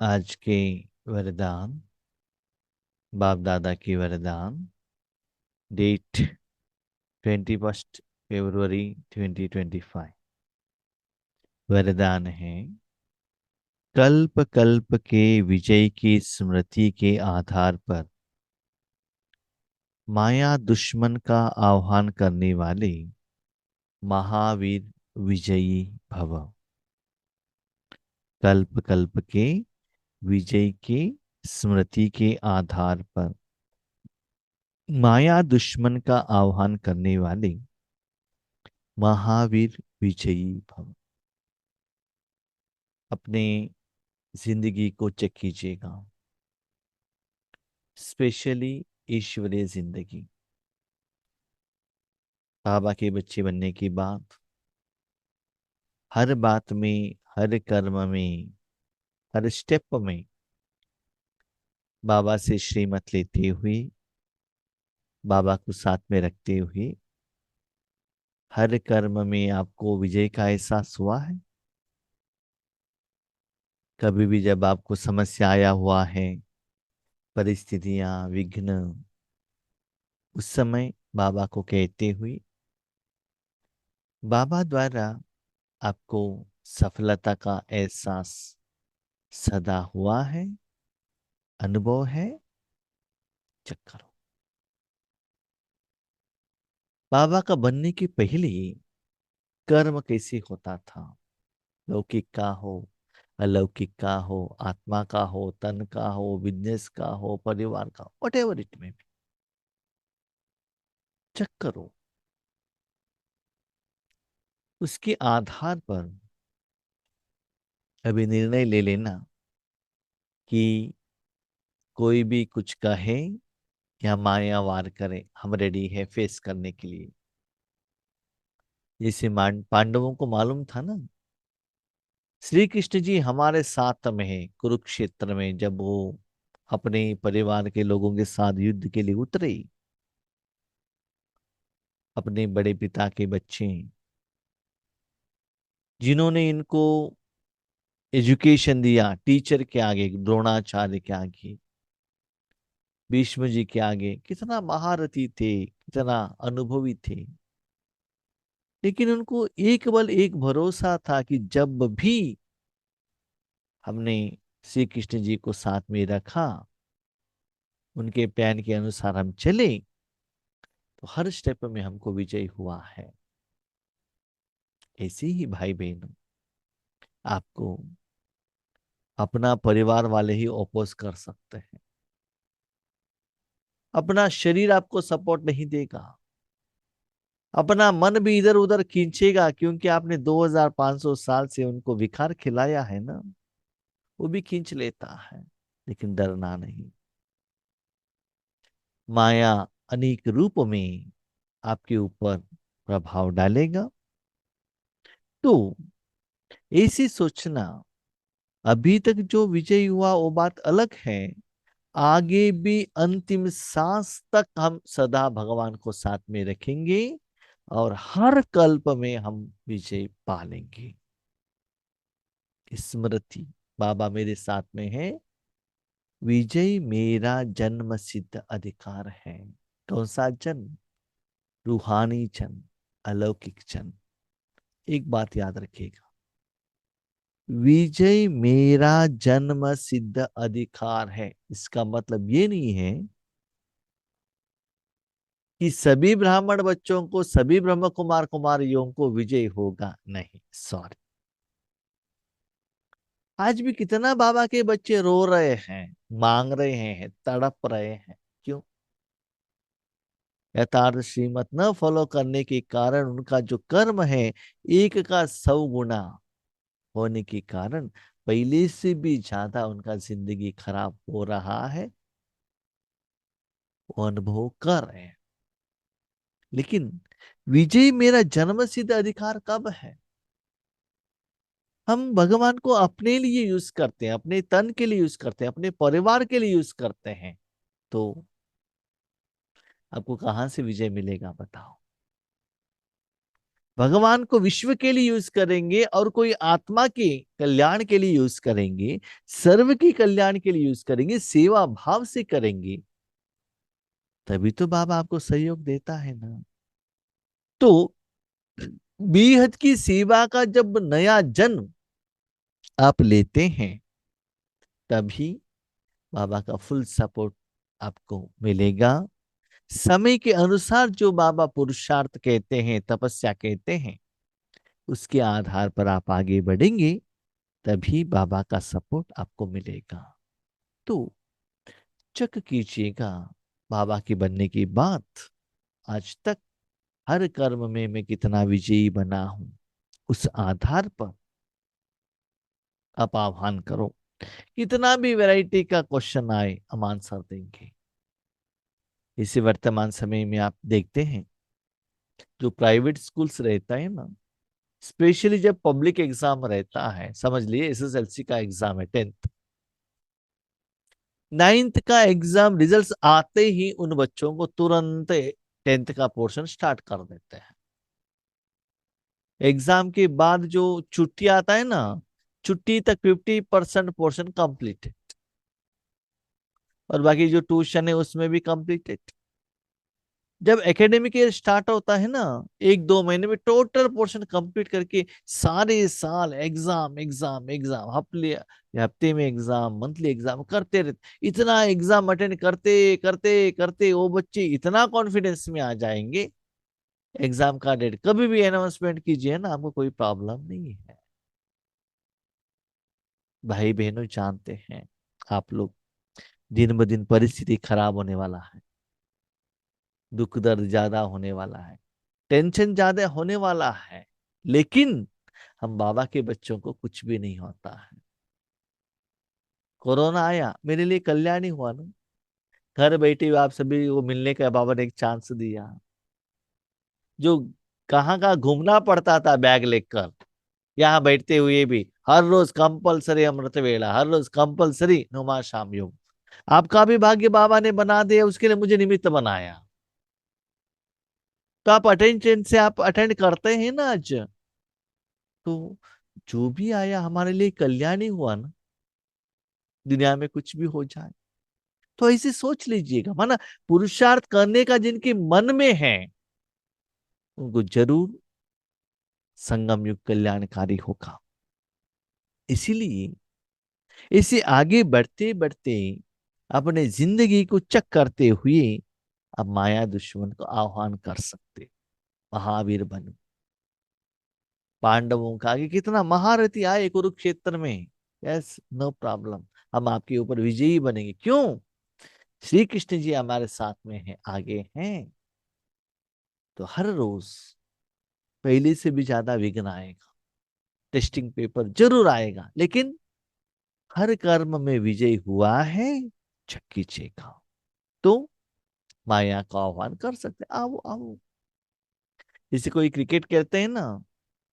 आज के वरदान, बाप दादा की वरदान, डेट 21 फरवरी 2025। वरदान है, कल्प कल्प के विजय की स्मृति के आधार पर माया दुश्मन का आह्वान करने वाले महावीर विजयी भव। कल्प कल्प के विजय की स्मृति के आधार पर माया दुश्मन का आह्वान करने वाले महावीर विजयी भव। अपने जिंदगी को चेक कीजिएगा, स्पेशली ईश्वरीय जिंदगी। बाबा के बच्चे बनने की बात, हर बात में, हर कर्म में, हर स्टेप में बाबा से श्रीमत लेते हुए, बाबा को साथ में रखते हुए, हर कर्म में आपको विजय का एहसास हुआ है? कभी भी जब आपको समस्या आया हुआ है, परिस्थितियां, विघ्न, उस समय बाबा को कहते हुए बाबा द्वारा आपको सफलता का एहसास सदा हुआ है, अनुभव है? चेक करो। बाबा का बनने के पहले कर्म कैसे होता था? लौकिक का हो, अलौकिक का हो, आत्मा का हो, तन का हो, बिजनेस का हो, परिवार का, वट एवर इट में भी चेक करो। उसके आधार पर अभी निर्णय ले लेना कि कोई भी कुछ कहे या माया वार करे, हम रेडी है फेस करने के लिए। जैसे पांडवों को मालूम था ना, श्री कृष्ण जी हमारे साथ में है। कुरुक्षेत्र में जब वो अपने परिवार के लोगों के साथ युद्ध के लिए उतरे, अपने बड़े पिता के बच्चे, जिन्होंने इनको एजुकेशन दिया, टीचर के आगे, द्रोणाचार्य के आगे, भीष्म जी के आगे, कितना महारथी थे, कितना अनुभवी थे। लेकिन उनको एक बल एक भरोसा था कि जब भी हमने श्री कृष्ण जी को साथ में रखा, उनके प्लान के अनुसार हम चले, तो हर स्टेप में हमको विजय हुआ है। ऐसे ही भाई बहनों, आपको अपना परिवार वाले ही ओपोज कर सकते हैं। अपना शरीर आपको सपोर्ट नहीं देगा, अपना मन भी इधर उधर खींचेगा, क्योंकि आपने 2500 साल से उनको विखार खिलाया है ना, वो भी खींच लेता है। लेकिन डरना नहीं। माया अनेक रूप में आपके ऊपर प्रभाव डालेगा, तो ऐसी सोचना, अभी तक जो विजय हुआ वो बात अलग है, आगे भी अंतिम सांस तक हम सदा भगवान को साथ में रखेंगे और हर कल्प में हम विजय पालेंगे। स्मृति, बाबा मेरे साथ में है, विजय मेरा जन्म सिद्ध अधिकार है। कौन सा जन्म? रूहानी जन्म, अलौकिक जन्म। एक बात याद रखिएगा, विजय मेरा जन्म सिद्ध अधिकार है। इसका मतलब ये नहीं है कि सभी ब्राह्मण बच्चों को, सभी ब्रह्म कुमार कुमारियों को विजय होगा, नहीं, सॉरी। आज भी कितना बाबा के बच्चे रो रहे हैं, मांग रहे हैं, तड़प रहे हैं। क्यों? यथार्थ श्रीमत न फॉलो करने के कारण उनका जो कर्म है, एक का 100 गुना होने के कारण पहले से भी ज्यादा उनका जिंदगी खराब हो रहा है, वो अनुभव कर रहे हैं। लेकिन विजय मेरा जन्मसिद्ध अधिकार कब है? हम भगवान को अपने लिए यूज करते हैं, अपने तन के लिए यूज करते हैं, अपने परिवार के लिए यूज करते हैं, तो आपको कहां से विजय मिलेगा बताओ? भगवान को विश्व के लिए यूज करेंगे और कोई आत्मा के कल्याण के लिए यूज करेंगे, सर्व की कल्याण के लिए यूज करेंगे, सेवा भाव से करेंगे, तभी तो बाबा आपको सहयोग देता है ना। तो बेहद की सेवा का जब नया जन्म आप लेते हैं, तभी बाबा का फुल सपोर्ट आपको मिलेगा। समय के अनुसार जो बाबा पुरुषार्थ कहते हैं, तपस्या कहते हैं, उसके आधार पर आप आगे बढ़ेंगे, तभी बाबा का सपोर्ट आपको मिलेगा। तो चेक कीजिएगा, बाबा के बनने की बात आज तक हर कर्म में मैं कितना विजयी बना हूं, उस आधार पर आप आह्वान करो। कितना भी वैरायटी का क्वेश्चन आए, हम आंसर देंगे। इसे वर्तमान समय में आप देखते हैं, जो प्राइवेट स्कूल्स रहता है ना, स्पेशली जब पब्लिक एग्जाम रहता है, समझ लिए एसएसएलसी का एग्जाम है, 10th 9th का एग्जाम रिजल्ट्स आते ही उन बच्चों को तुरंत 10th का पोर्शन स्टार्ट कर देते हैं। एग्जाम के बाद जो छुट्टी आता है ना, छुट्टी तक 50% पोर्शन कंप्लीट है, और बाकी जो ट्यूशन है उसमें भी कंप्लीटेड। जब एकेडमिक ईयर स्टार्ट होता है ना, 1-2 महीने में टोटल पोर्शन कंप्लीट करके सारे साल एग्जाम एग्जाम एग्जाम, हफ्ते में एग्जाम, मंथली एग्जाम करते रहते। इतना एग्जाम अटेंड करते करते करते वो बच्चे इतना कॉन्फिडेंस में आ जाएंगे, एग्जाम का डेट कभी भी अनाउंसमेंट कीजिए ना, आपको कोई प्रॉब्लम नहीं है। भाई बहनों जानते हैं, आप लोग दिन ब दिन परिस्थिति खराब होने वाला है, दुख दर्द ज्यादा होने वाला है, टेंशन ज्यादा होने वाला है, लेकिन हम बाबा के बच्चों को कुछ भी नहीं होता है। कोरोना आया, मेरे लिए कल्याण ही हुआ ना। घर बैठे हुए आप सभी को मिलने का बाबा ने एक चांस दिया। जो कहाँ कहाँ घूमना पड़ता था बैग लेकर, यहाँ बैठते हुए भी हर रोज कंपलसरी अमृत वेला, हर रोज कंपलसरी नुमा शाम योग। आपका भी भाग्य बाबा ने बना दिया, उसके लिए मुझे निमित्त बनाया। तो आप अटेंशन से आप अटेंड करते हैं ना आज, तो जो भी आया हमारे लिए कल्याण ही हुआ ना। दुनिया में कुछ भी हो जाए तो ऐसे सोच लीजिएगा, माना पुरुषार्थ करने का जिनके मन में है, उनको जरूर संगम युग कल्याणकारी होगा। इसीलिए इसे आगे बढ़ते बढ़ते अपने जिंदगी को चेक करते हुए अब माया दुश्मन को आह्वान कर सकते। महावीर बनो। पांडवों का आगे कितना महारथी आए कुरुक्षेत्र में, यस नो प्रॉब्लम, हम आपके ऊपर विजयी बनेंगे। क्यों? श्री कृष्ण जी हमारे साथ में हैं, आगे हैं। तो हर रोज पहले से भी ज्यादा विघ्न आएगा, टेस्टिंग पेपर जरूर आएगा, लेकिन हर कर्म में विजय हुआ है, चक्की चेका। तो माया का आह्वान कर सकते, आओ आओ। जैसे कोई क्रिकेट खेलते हैं ना,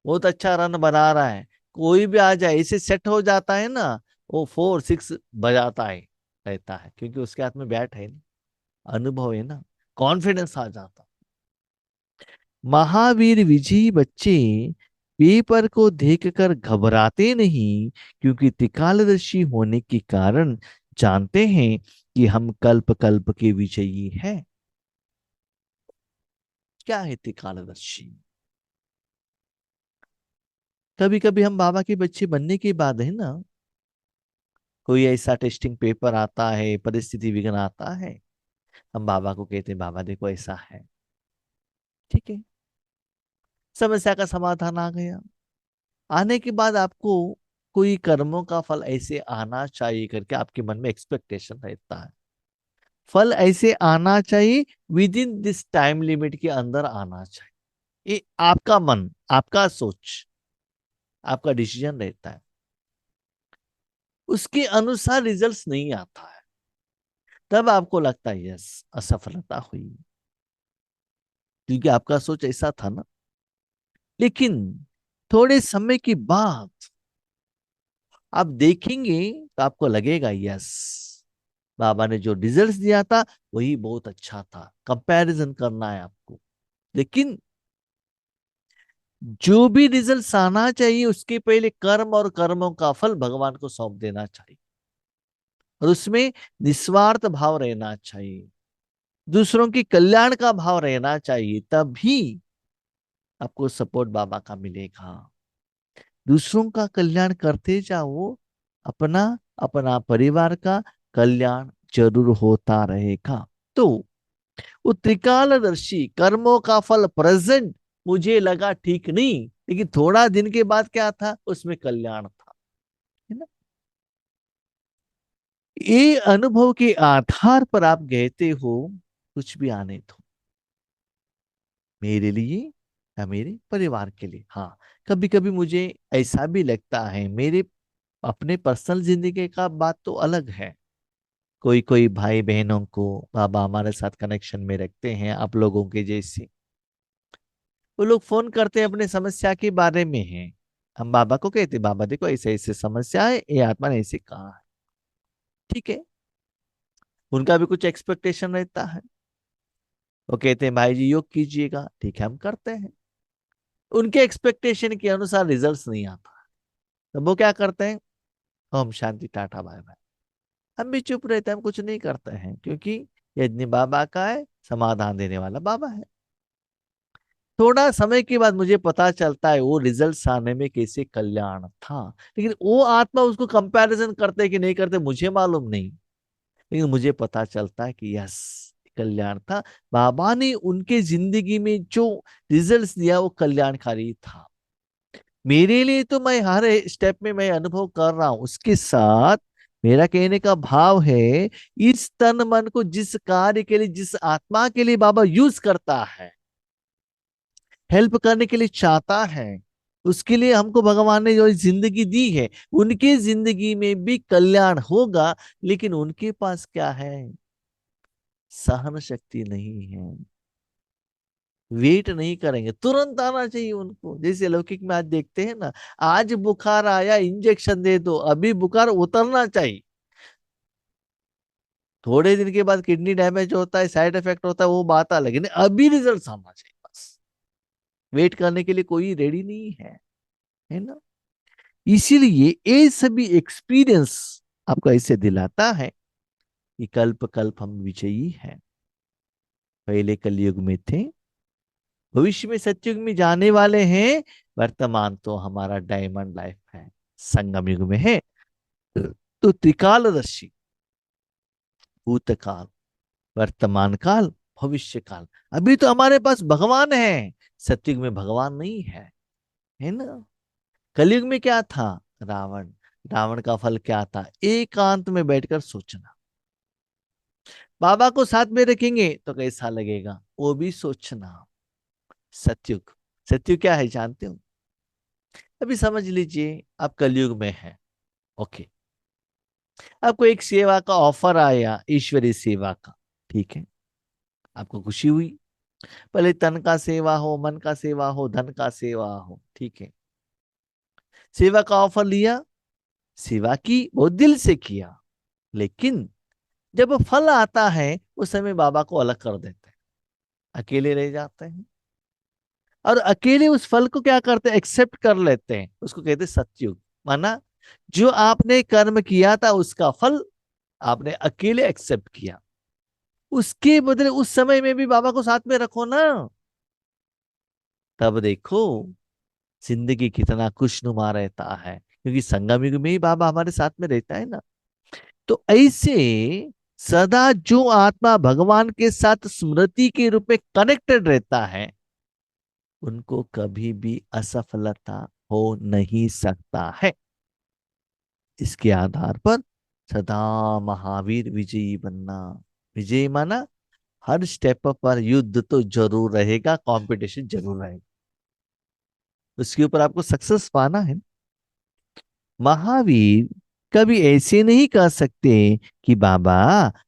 बहुत अच्छा रन बना रहा है, कोई भी आ जाए इसे सेट हो जाता है ना, वो 4-6 बजाता है, रहता है, क्योंकि उसके हाथ में बैट है ना, अनुभव है ना, कॉन्फिडेंस आ जाता। महावीर विजयी बच्चे पेपर को देखकर घबराते नहीं, क्योंकि त्रिकालदर्शी होने के कारण जानते हैं कि हम कल्प कल्प के विजयी हैं। क्या है त्रिकालदर्शी? कभी कभी हम बाबा के बच्चे बनने के बाद है ना, कोई ऐसा टेस्टिंग पेपर आता है, परिस्थिति विघ्न आता है, हम बाबा को कहते हैं बाबा देखो ऐसा है, ठीक है, समस्या का समाधान आ गया। आने के बाद आपको कोई कर्मों का फल ऐसे आना चाहिए करके आपके मन में एक्सपेक्टेशन रहता है। फल ऐसे आना चाहिए, with in this time limit के अंदर आना चाहिए। ये आपका मन, आपका सोच, आपका डिसीजन रहता है, उसके अनुसार रिजल्ट्स नहीं आता है, तब आपको लगता है यस असफलता हुई, क्योंकि आपका सोच ऐसा था ना। लेकिन थोड़े समय के बाद आप देखेंगे तो आपको लगेगा यस, बाबा ने जो रिजल्ट्स दिया था वही बहुत अच्छा था। कंपैरिजन करना है आपको। लेकिन जो भी रिजल्ट आना चाहिए उसके पहले कर्म और कर्मों का फल भगवान को सौंप देना चाहिए, और उसमें निस्वार्थ भाव रहना चाहिए, दूसरों की कल्याण का भाव रहना चाहिए, तभी आपको सपोर्ट बाबा का मिलेगा। दूसरों का कल्याण करते जाओ, अपना अपना परिवार का कल्याण जरूर होता रहेगा। तो वो त्रिकालदर्शी कर्मों का फल प्रेजेंट मुझे लगा ठीक नहीं, लेकिन थोड़ा दिन के बाद क्या था, उसमें कल्याण था, है ना। ये अनुभव के आधार पर आप कहते हो कुछ भी आने दो, मेरे लिए या मेरे परिवार के लिए। हाँ, कभी कभी मुझे ऐसा भी लगता है, मेरे अपने पर्सनल जिंदगी का बात तो अलग है। कोई कोई भाई बहनों को बाबा हमारे साथ कनेक्शन में रखते हैं, आप लोगों के जैसे। वो लोग फोन करते हैं, अपने समस्या के बारे में है। हम बाबा को कहते, बाबा देखो ऐसे ऐसे समस्या है, ये आत्मा ने ऐसे कहा है। ठीक है, उनका भी कुछ एक्सपेक्टेशन रहता है। वो कहते हैं भाई जी योग कीजिएगा, ठीक है हम करते हैं। उनके एक्सपेक्टेशन के अनुसार रिजल्ट्स नहीं आता, तो वो क्या करते हैं, Om Shanti tata bye bye. हम भी चुप रहते हैं, हम कुछ नहीं करते हैं, क्योंकि यज्ञ बाबा का है, समाधान देने वाला बाबा है। थोड़ा समय के बाद मुझे पता चलता है वो रिजल्ट आने में कैसे कल्याण था, लेकिन वो आत्मा उसको कंपैरिजन करते कि नहीं करते मुझे मालूम नहीं, लेकिन मुझे पता चलता है कि यस कल्याण था। बाबा ने उनके जिंदगी में जो रिजल्ट्स दिया वो कल्याणकारी था। मेरे लिए तो मैं हर स्टेप में मैं अनुभव कर रहा हूं, उसके साथ मेरा कहने का भाव है, इस तन मन को जिस कार्य के लिए, जिस आत्मा के लिए बाबा यूज करता है, हेल्प करने के लिए चाहता है, उसके लिए हमको भगवान ने जो जिंदगी दी है, उनकी जिंदगी में भी कल्याण होगा। लेकिन उनके पास क्या है, सहन शक्ति नहीं है, वेट नहीं करेंगे, तुरंत आना चाहिए उनको। जैसे लौकिक में आज देखते हैं ना, आज बुखार आया इंजेक्शन दे दो, अभी बुखार उतरना चाहिए। थोड़े दिन के बाद किडनी डैमेज होता है, साइड इफेक्ट होता है, वो बात अलग है, लेकिन अभी रिजल्ट आना चाहिए बस। वेट करने के लिए कोई रेडी नहीं है ना। इसीलिए ये सभी एक्सपीरियंस आपको ऐसे दिलाता है कि कल्प कल्प हम विजयी हैं। पहले कलयुग में थे, भविष्य में सतयुग में जाने वाले हैं, वर्तमान तो हमारा डायमंड लाइफ है, संगम युग में है। तो त्रिकालदर्शी, भूतकाल, वर्तमान काल, भविष्य काल। अभी तो हमारे पास भगवान है, सतयुग में भगवान नहीं है ना। कलयुग में क्या था, रावण। रावण का फल क्या था, एकांत में बैठकर सोचना। बाबा को साथ में रखेंगे तो कैसा लगेगा, वो भी सोचना। सतयुग, सतयुग क्या है जानते हो। अभी समझ लीजिए आप कलयुग में हैं, ओके। आपको एक सेवा का ऑफर आया, ईश्वरीय सेवा का, ठीक है। आपको खुशी हुई, भले तन का सेवा हो, मन का सेवा हो, धन का सेवा हो, ठीक है। सेवा का ऑफर लिया, सेवा की, बहुत दिल से किया। लेकिन जब फल आता है उस समय बाबा को अलग कर देते हैं, अकेले रह जाते हैं, और अकेले उस फल को क्या करते हैं, एक्सेप्ट कर लेते हैं। उसको कहते हैं सतयुग। माना जो आपने कर्म किया था उसका फल आपने अकेले एक्सेप्ट किया, उसके बदले उस समय में भी बाबा को साथ में रखो ना, तब देखो जिंदगी कितना खुशनुमा रहता है, क्योंकि संगम युग में ही बाबा हमारे साथ में रहता है ना। तो ऐसे सदा जो आत्मा भगवान के साथ स्मृति के रूप में कनेक्टेड रहता है, उनको कभी भी असफलता हो नहीं सकता है। इसके आधार पर सदा महावीर विजयी बनना। विजयी माना हर स्टेप पर युद्ध तो जरूर रहेगा, कंपटीशन जरूर रहेगा, उसके ऊपर आपको सक्सेस पाना है। महावीर कभी ऐसे नहीं कह सकते कि बाबा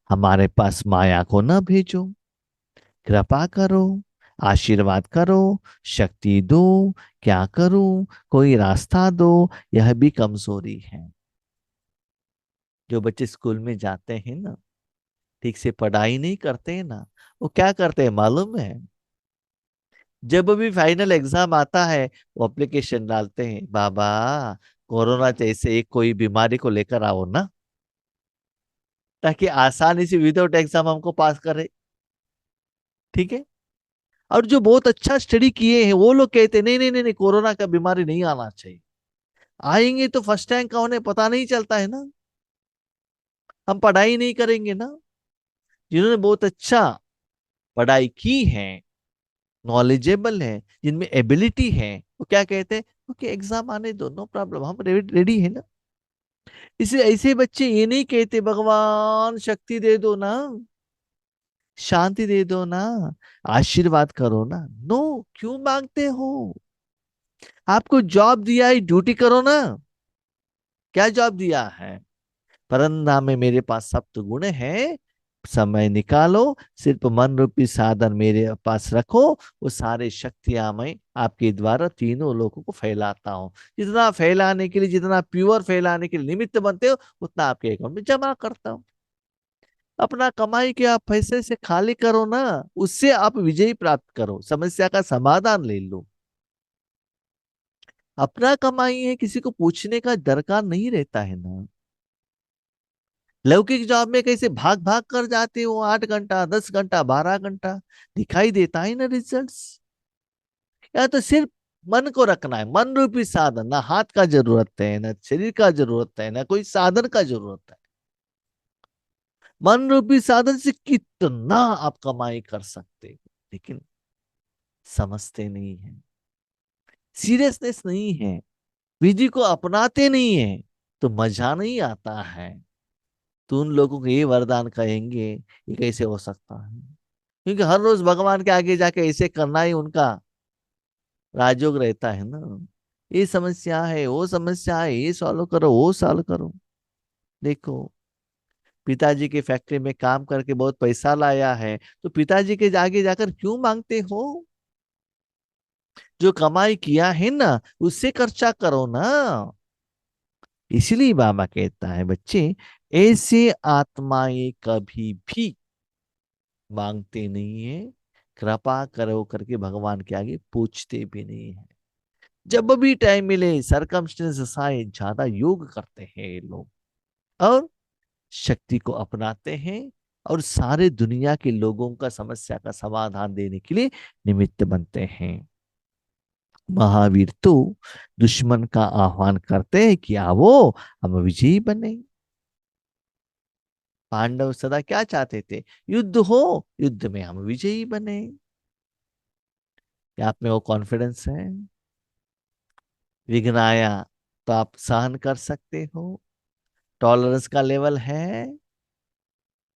हमारे पास माया को न भेजो, कृपा करो, आशीर्वाद करो, शक्ति दो, क्या करूं, कोई रास्ता दो। यह भी कमजोरी है। जो बच्चे स्कूल में जाते हैं ना, ठीक से पढ़ाई नहीं करते हैं ना, वो क्या करते हैं मालूम है, जब भी फाइनल एग्जाम आता है वो एप्लीकेशन डालते हैं, बाबा कोरोना जैसे एक कोई बीमारी को लेकर आओ ना, ताकि आसानी से विदाउट एग्जाम हमको पास करे। ठीक है। और जो बहुत अच्छा स्टडी किए हैं वो लोग कहते हैं नहीं नहीं नहीं नहीं, कोरोना का बीमारी नहीं आना चाहिए। आएंगे तो फर्स्ट रैंक का उन्हें पता नहीं चलता है ना, हम पढ़ाई नहीं करेंगे ना। जिन्होंने बहुत अच्छा पढ़ाई की है, नॉलेजेबल है, जिनमें एबिलिटी है, वो क्या कहते हैं, ओके एग्जाम आने दो, नो प्रॉब्लम, हम रेडी है ना। इसलिए ऐसे बच्चे ये नहीं कहते भगवान शक्ति दे दो ना, शांति दे दो ना, आशीर्वाद करो ना। नो, क्यों मांगते हो? आपको जॉब दिया है, ड्यूटी करो ना। क्या जॉब दिया है? परंदा में मेरे पास सप्त गुण है, समय निकालो, सिर्फ मन रूपी साधन मेरे पास रखो, वो सारे शक्तियां मैं आपके द्वारा तीनों लोगों को फैलाता हूँ। जितना फैलाने के लिए, जितना प्योर फैलाने के लिए निमित्त बनते हो, उतना आपके अकाउंट में जमा करता हूँ। अपना कमाई के आप पैसे से खाली करो ना, उससे आप विजय प्राप्त करो, समस्या का समाधान ले लो। अपना कमाई है, किसी को पूछने का दरकार नहीं रहता है ना। लौकिक जॉब में कैसे भाग भाग कर जाते हो, 8 घंटा, 10 घंटा, 12 घंटा, दिखाई देता है ना रिजल्ट्स। या तो सिर्फ मन को रखना है, मन रूपी साधन, ना हाथ का जरूरत है, ना शरीर का जरूरत है, ना कोई साधन का जरूरत है। मन रूपी साधन से कितना आप कमाई कर सकते हो, लेकिन समझते नहीं है, सीरियसनेस नहीं है, विधि को अपनाते नहीं है, तो मजा नहीं आता है। तो उन लोगों को ये वरदान कहेंगे, ये कैसे हो सकता है? क्योंकि हर रोज भगवान के आगे जाके ऐसे करना ही उनका राजयोग रहता है ना। ये समस्या है, वो समस्या है, ये सॉल्व करो, वो सॉल्व करो। देखो, पिताजी के फैक्ट्री में काम करके बहुत पैसा लाया है, तो पिताजी के आगे जाकर क्यों मांगते हो? जो कमाई किया है ना, उससे खर्चा करो ना। इसलिए बाबा कहता है बच्चे, ऐसे आत्माएं कभी भी मांगते नहीं है, कृपा करो करके भगवान के आगे पूछते भी नहीं है। जब भी टाइम मिले, सरकमस्टेंसेस आए, ज्यादा योग करते हैं ये लोग, और शक्ति को अपनाते हैं, और सारे दुनिया के लोगों का समस्या का समाधान देने के लिए निमित्त बनते हैं। महावीर तो दुश्मन का आह्वान करते हैं कि आओ हम विजयी बने। पांडव सदा क्या चाहते थे? युद्ध हो, युद्ध में हम विजयी बने। क्या आप में वो कॉन्फिडेंस है? विघ्न आया तो आप सहन कर सकते हो, टॉलरेंस का लेवल है,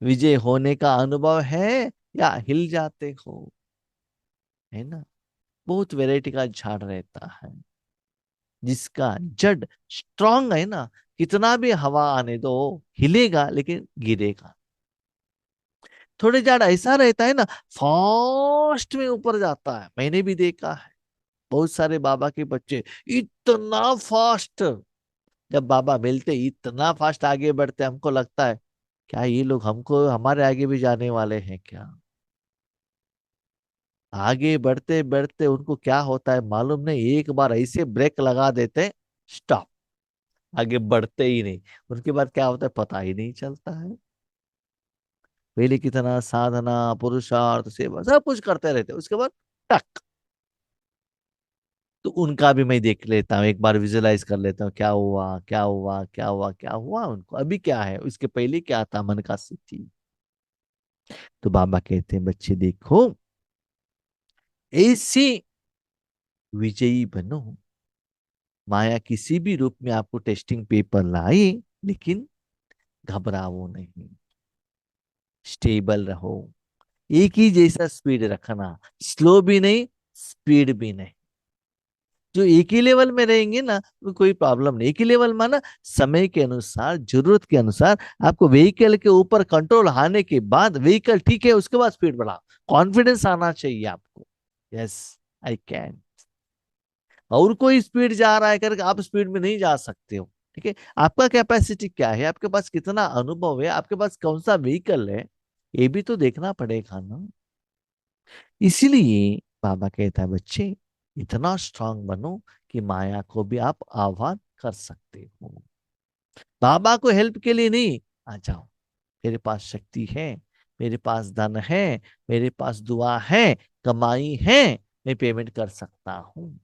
विजय होने का अनुभव है, या हिल जाते हो? है ना। बहुत वैरायटी का झाड़ रहता है, जिसका जड़ स्ट्रांग है ना, कितना भी हवा आने दो, हिलेगा लेकिन गिरेगा। थोड़े झाड़ ऐसा रहता है ना, फास्ट में ऊपर जाता है, मैंने भी देखा है। बहुत सारे बाबा के बच्चे इतना फास्ट, जब बाबा मिलते इतना फास्ट आगे बढ़ते, हमको लगता है क्या ये लोग हमको हमारे आगे भी जाने वाले हैं क्या? आगे बढ़ते बढ़ते उनको क्या होता है मालूम नहीं, एक बार ऐसे ब्रेक लगा देते, स्टॉप, आगे बढ़ते ही नहीं। उनके बाद क्या होता है पता ही नहीं चलता है। पहले कितना साधना, पुरुषार्थ, सेवा सब कुछ करते रहते, उसके बाद टक। तो उनका भी मैं देख लेता हूँ, एक बार विजुलाइज कर लेता हूँ, क्या हुआ क्या हुआ क्या हुआ क्या हुआ उनको, अभी क्या है, उसके पहले क्या था, मन का स्थिति। तो बाबा कहते हैं बच्चे देखो, ऐसे विजयी बनो। माया किसी भी रूप में आपको टेस्टिंग पेपर लाए, लेकिन घबराओ नहीं, स्टेबल रहो। एक ही जैसा स्पीड रखना, स्लो भी नहीं, स्पीड भी नहीं। जो एक ही लेवल में रहेंगे ना, तो कोई प्रॉब्लम नहीं। एक ही लेवल माना, समय के अनुसार, जरूरत के अनुसार आपको व्हीकल के ऊपर कंट्रोल आने के बाद, व्हीकल ठीक है उसके बाद स्पीड बढ़ाओ। कॉन्फिडेंस आना चाहिए आपको, यस आई कैन। और कोई स्पीड जा रहा है करके आप स्पीड में नहीं जा सकते हो। ठीक है, आपका कैपेसिटी क्या है, आपके पास कितना अनुभव है, आपके पास कौन सा व्हीकल है, ये भी तो देखना पड़ेगा ना। इसीलिए बाबा कहता है बच्चे इतना स्ट्रांग बनो कि माया को भी आप आह्वान कर सकते हो। बाबा को हेल्प के लिए नहीं, आ जाओ, मेरे पास शक्ति है, मेरे पास धन है, मेरे पास दुआ है, कमाई है, मैं पेमेंट कर सकता हूँ।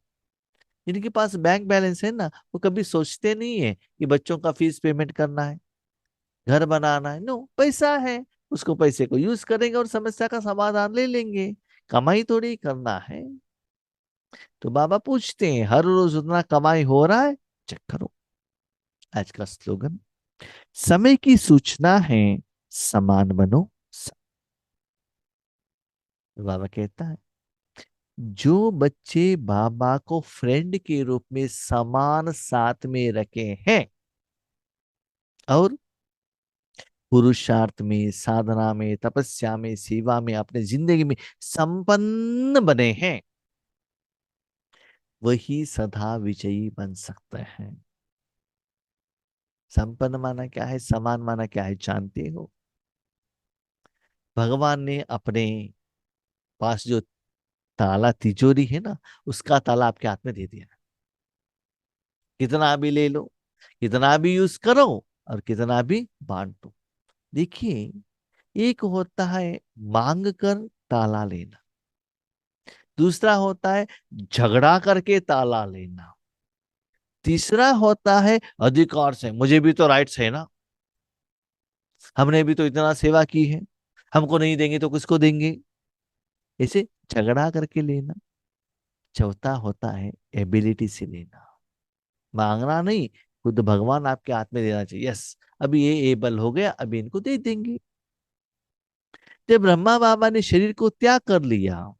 जिनके पास बैंक बैलेंस है ना, वो कभी सोचते नहीं है कि बच्चों का फीस पेमेंट करना है, घर बनाना है। नो, पैसा है, उसको पैसे को यूज करेंगे और समस्या का समाधान ले लेंगे। कमाई थोड़ी करना है। तो बाबा पूछते हैं हर रोज उतना कमाई हो रहा है, चेक करो। आज का स्लोगन, समय की सूचना है, समान बनो। बाबा कहता है जो बच्चे बाबा को फ्रेंड के रूप में समान साथ में रखे हैं और पुरुषार्थ में, साधना में, तपस्या में, सेवा में, अपने जिंदगी में संपन्न बने हैं, वही सदा विजयी बन सकते हैं। संपन्न माना क्या है, समान माना क्या है, जानते हो? भगवान ने अपने पास जो ताला तिजोरी है ना, उसका ताला आपके हाथ में दे दिया। कितना भी ले लो, कितना भी यूज करो और कितना भी बांट दो। देखिए, एक होता है मांग कर ताला लेना, दूसरा होता है झगड़ा करके ताला लेना, तीसरा होता है अधिकार से, मुझे भी तो राइट्स है ना, हमने भी तो इतना सेवा की है, हमको नहीं देंगे तो किसको देंगे, ऐसे झगड़ा करके लेना। चौथा होता है एबिलिटी से लेना, मांगना नहीं, खुद भगवान आपके हाथ में देना चाहिए। यस, अभी ये एबल हो गया, अभी इनको दे देंगे। जब ब्रह्मा बाबा ने शरीर को त्याग कर लिया,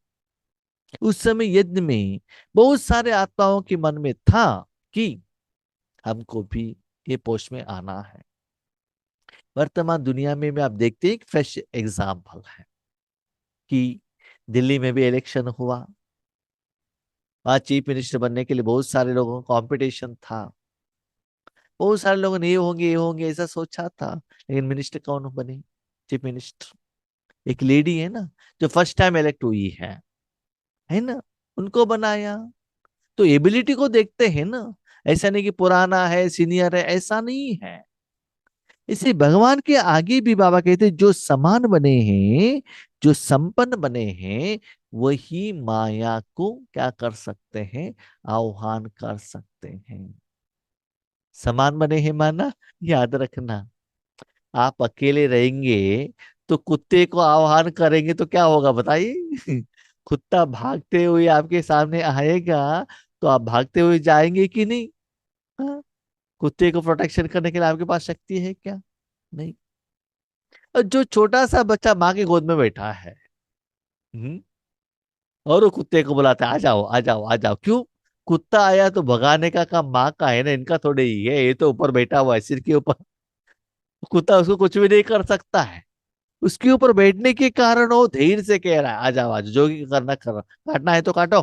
उस समय यज्ञ में बहुत सारे आत्माओं के मन में था कि हमको भी ये पोस्ट में आना है। वर्तमान दुनिया में आप देखते हैं, एक फ्रेश एग्जाम्पल है कि दिल्ली में भी इलेक्शन हुआ, वहां चीफ मिनिस्टर बनने के लिए बहुत सारे लोगों का कंपटीशन था। बहुत सारे लोगों ने ये होंगे ऐसा सोचा था, लेकिन मिनिस्टर कौन बने? चीफ मिनिस्टर एक लेडी है ना, जो फर्स्ट टाइम इलेक्ट हुई है ना, उनको बनाया। तो एबिलिटी को देखते हैं ना, ऐसा नहीं कि पुराना है, सीनियर है, ऐसा नहीं है। इसे भगवान के आगे भी बाबा कहते हैं जो समान बने हैं, जो संपन्न बने हैं, वही माया को क्या कर सकते हैं, आह्वान कर सकते हैं। समान बने हैं माना, याद रखना, आप अकेले रहेंगे तो कुत्ते को आह्वान करेंगे तो क्या होगा बताइए? कुत्ता भागते हुए आपके सामने आएगा तो आप भागते हुए जाएंगे कि नहीं? हाँ? कुत्ते को प्रोटेक्शन करने के लिए आपके पास शक्ति है क्या? नहीं। और जो छोटा सा बच्चा माँ की गोद में बैठा है, हम्म, और वो कुत्ते को बुलाता है आ जाओ आ जाओ आ जाओ, क्यों? कुत्ता आया तो भगाने का काम माँ का है ना, इनका थोड़े ही है, ये तो ऊपर बैठा हुआ है सिर के ऊपर। कुत्ता उसको कुछ भी नहीं कर सकता है। उसके ऊपर बैठने के कारण वो धैर्य से कह रहा है आ जाओ आज, जो भी करना करो, काटना है तो काटो,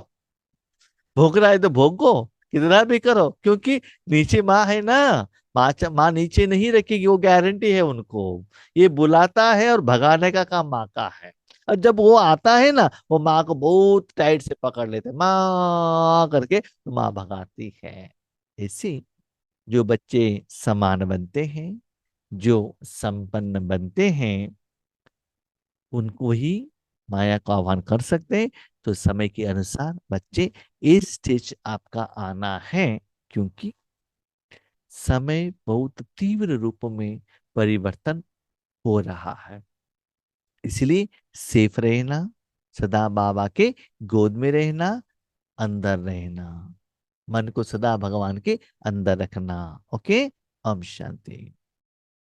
भोंकना है तो भोंको, कितना भी करो, क्योंकि नीचे माँ है ना। माँ नीचे नहीं रखेगी, वो गारंटी है उनको। ये बुलाता है और भगाने का काम माँ का है। और जब वो आता है ना, वो माँ को बहुत टाइट से पकड़ लेते हैं, माँ करके तो माँ भगाती है। ऐसे जो बच्चे समान बनते हैं, जो संपन्न बनते हैं, उनको ही माया को आह्वान कर सकते हैं। तो समय के अनुसार बच्चे इस स्टेज आपका आना है, क्योंकि समय बहुत तीव्र रूप में परिवर्तन हो रहा है। इसलिए सेफ रहना, सदा बाबा के गोद में रहना, अंदर रहना, मन को सदा भगवान के अंदर रखना। ओके, ओम शांति।